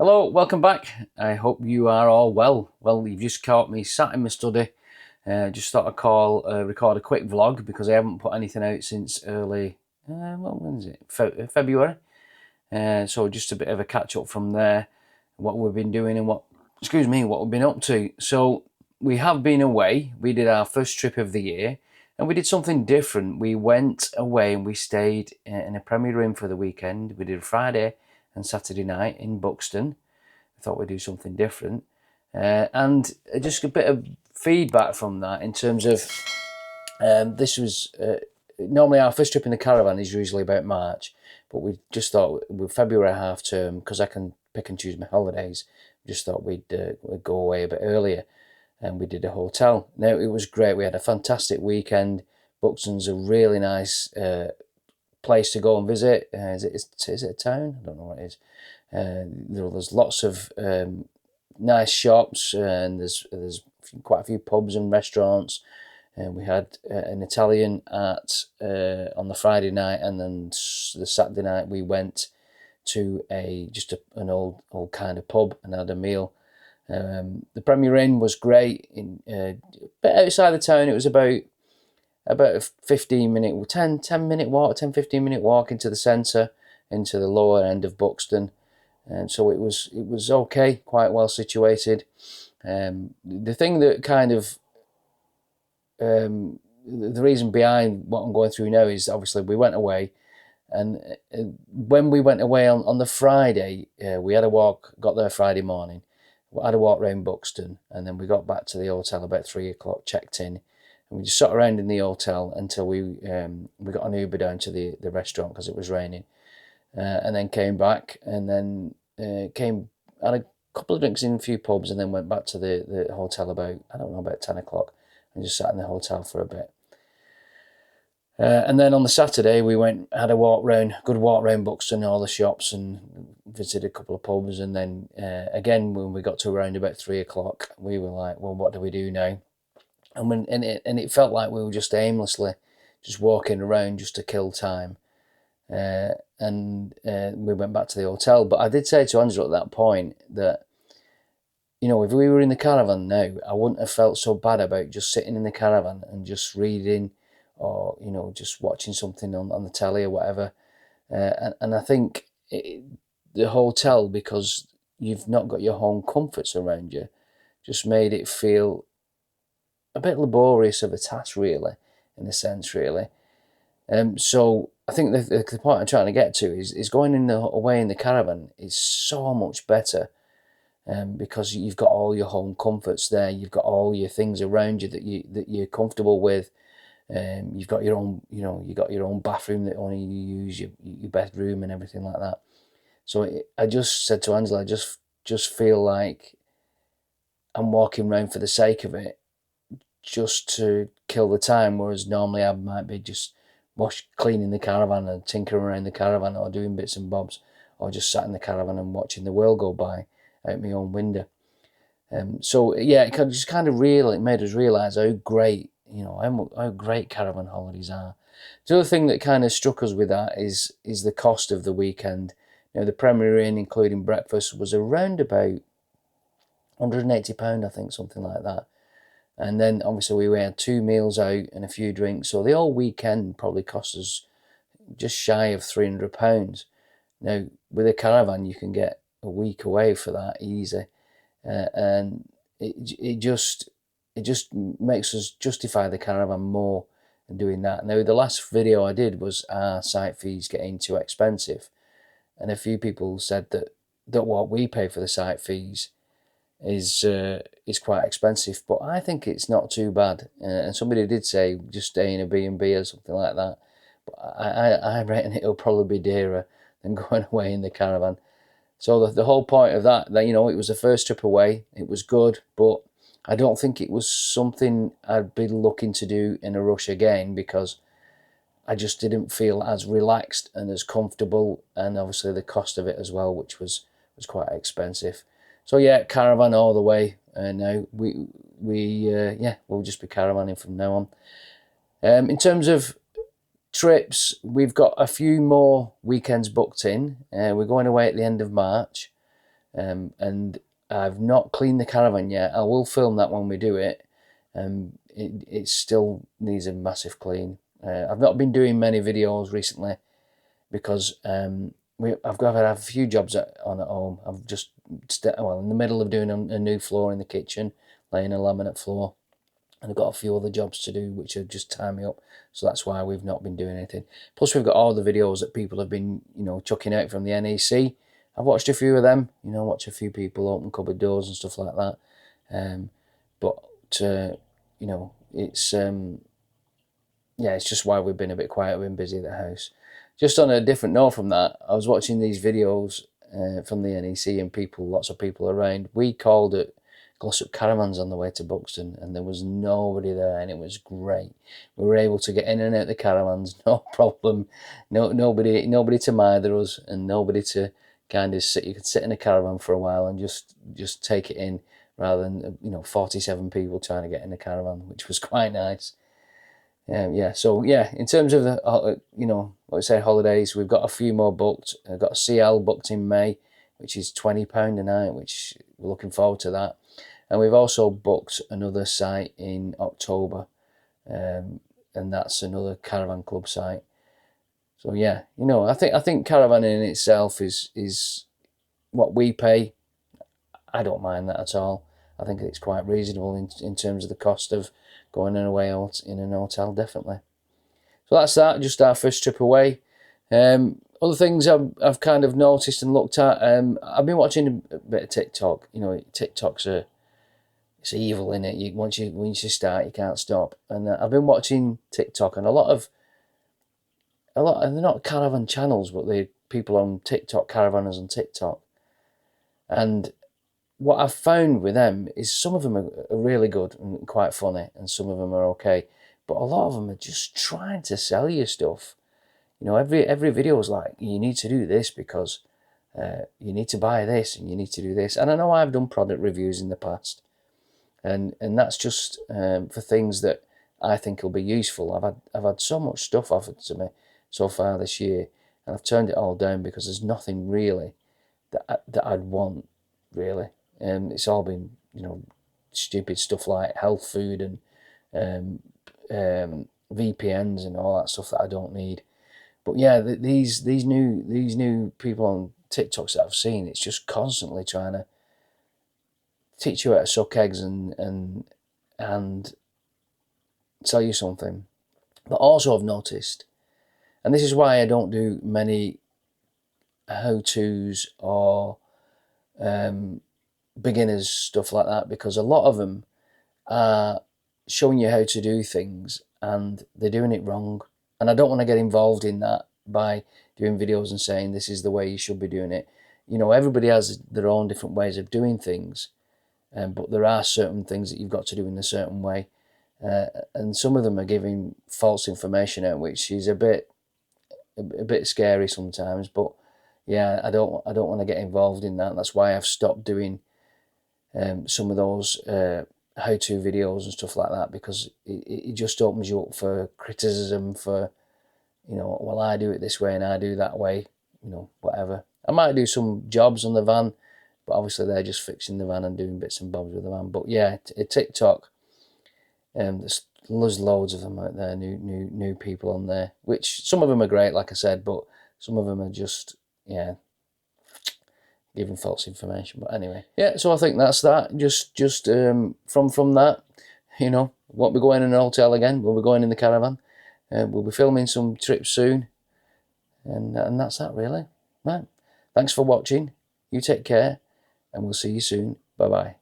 Hello, welcome back. I hope you are all well. Well, you've just caught me sat in my study. Just thought I'd record a quick vlog because I haven't put anything out since early, when is it? February. So just a bit of a catch up from there, what we've been doing and what we've been up to. So we have been away. We did our first trip of the year and we did something different. We went away and we stayed in a Premier Inn for the weekend. We did Friday and Saturday night in Buxton. I thought we'd do something different. And just a bit of feedback from that in terms of this was normally our first trip in the caravan is usually about March, but we just thought with February half term, because I can pick and choose my holidays, we just thought we'd go away a bit earlier, and we did a hotel. Now it was great. We had a fantastic weekend. Buxton's a really nice place to go and visit. Is it a town? I don't know what it is. There's lots of nice shops, and there's quite a few pubs and restaurants. And we had an Italian at on the Friday night, and then the Saturday night we went to an old kind of pub and had a meal. The Premier Inn was great. A bit outside the town. It was about a 15-minute, 10-minute walk, 10-15-minute walk into the centre, into the lower end of Buxton. And so it was okay, quite well situated. The thing that kind of the reason behind what I'm going through now is obviously we went away, and when we went away on the Friday, we had a walk, got there Friday morning, we had a walk around Buxton, and then we got back to the hotel about 3 o'clock, checked in, and we just sat around in the hotel until we got an Uber down to the restaurant because it was raining, and then came back, and then had a couple of drinks in a few pubs, and then went back to the hotel about, I don't know, about 10 o'clock, and just sat in the hotel for a bit. And then on the Saturday we had a good walk round Buxton, all the shops, and visited a couple of pubs. And then again, when we got to around about 3 o'clock, we were like, well, what do we do now? And it felt like we were just aimlessly just walking around just to kill time. And we went back to the hotel. But I did say to Angela at that point that, you know, if we were in the caravan now, I wouldn't have felt so bad about just sitting in the caravan and just reading, or, you know, just watching something on the telly or whatever. And I think the hotel, because you've not got your home comforts around you, just made it feel a bit laborious of a task, really, in a sense, really. So I think the point I'm trying to get to is going away in the caravan is so much better, because you've got all your home comforts there. You've got all your things around you that you're comfortable with. You've got your own, you got your own bathroom that only you use, your bedroom and everything like that. So I just said to Angela, I just feel like I'm walking around for the sake of it, just to kill the time. Whereas normally I might be just cleaning the caravan and tinkering around the caravan, or doing bits and bobs, or just sat in the caravan and watching the world go by out my own window. So yeah, it just kind of it made us realise how great, how great caravan holidays are. The other thing that kind of struck us with that is the cost of the weekend. The Premier Inn, including breakfast, was around about £180, I think, something like that. And then obviously we had 2 meals out and a few drinks, so the whole weekend probably cost us just shy of £300. Now with a caravan, you can get a week away for that easy, and it just makes us justify the caravan more and doing that. Now the last video I did was our site fees getting too expensive, and a few people said that what we pay for the site fees is quite expensive, but I think it's not too bad. And somebody did say just stay in a B&B or something like that, but I reckon it'll probably be dearer than going away in the caravan. So the whole point of that, it was the first trip away. It was good, but I don't think it was something I'd be looking to do in a rush again, because I just didn't feel as relaxed and as comfortable, and obviously the cost of it as well, which was quite expensive. So yeah, caravan all the way. Now we'll just be caravanning from now on. In terms of trips, we've got a few more weekends booked in. We're going away at the end of March. and I've not cleaned the caravan yet. I will film that when we do it. It still needs a massive clean. I've not been doing many videos recently because I've got to have a few jobs on at home. I've just in the middle of doing a new floor in the kitchen, laying a laminate floor, and I've got a few other jobs to do which have just tie me up. So that's why we've not been doing anything. Plus we've got all the videos that people have been, chucking out from the NEC. I've watched a few of them, watch a few people open cupboard doors and stuff like that. But it's it's just why we've been a bit quiet. We've been busy at the house. Just on a different note from that, I was watching these videos from the NEC and lots of people around. We called it Glossop Caravans on the way to Buxton, and there was nobody there, and it was great. We were able to get in and out the caravans, no problem. Nobody to mither us, and nobody to kind of sit. You could sit in a caravan for a while and just take it in, rather than 47 people trying to get in a caravan, which was quite nice. So in terms of the like I say, holidays, we've got a few more booked. I've got a CL booked in May, which is £20 a night, which we're looking forward to that. And we've also booked another site in October, and that's another caravan club site. So I think caravanning in itself is what we pay. I don't mind that at all. I think it's quite reasonable in terms of the cost of going away in an hotel, definitely. So that's that, just our first trip away. Other things I've kind of noticed and looked at, I've been watching a bit of TikTok. TikTok's it's evil, in it. Once you start, you can't stop. And I've been watching TikTok, and a lot, and they're not caravan channels, but they're people on TikTok, caravanners on TikTok. And what I've found with them is some of them are really good and quite funny, and some of them are okay, but a lot of them are just trying to sell you stuff. Every video is like, you need to do this because you need to buy this and you need to do this. And I know I've done product reviews in the past, and that's just for things that I think will be useful. I've had so much stuff offered to me so far this year, and I've turned it all down because there's nothing really that I'd want, really. It's all been, stupid stuff like health food and VPNs and all that stuff that I don't need. But these new people on TikToks that I've seen, it's just constantly trying to teach you how to suck eggs and sell you something. But also I've noticed, and this is why I don't do many how-tos or beginners stuff like that, because a lot of them are showing you how to do things and they're doing it wrong, and I don't want to get involved in that by doing videos and saying this is the way you should be doing it. Everybody has their own different ways of doing things, but there are certain things that you've got to do in a certain way, and some of them are giving false information out, which is a bit scary sometimes. But I don't want to get involved in that. That's why I've stopped doing some of those how-to videos and stuff like that, because it just opens you up for criticism for, well, I do it this way and I do that way, whatever. I might do some jobs on the van, but obviously they're just fixing the van and doing bits and bobs with the van. But TikTok, there's loads of them out there, new people on there, which some of them are great, like I said, but some of them are just, giving false information. But anyway, so I think that's that. Just from that, won't be going in an hotel again. We'll be going in the caravan. We'll be filming some trips soon, and that's that really. Right. Thanks for watching. You take care, and we'll see you soon. Bye bye.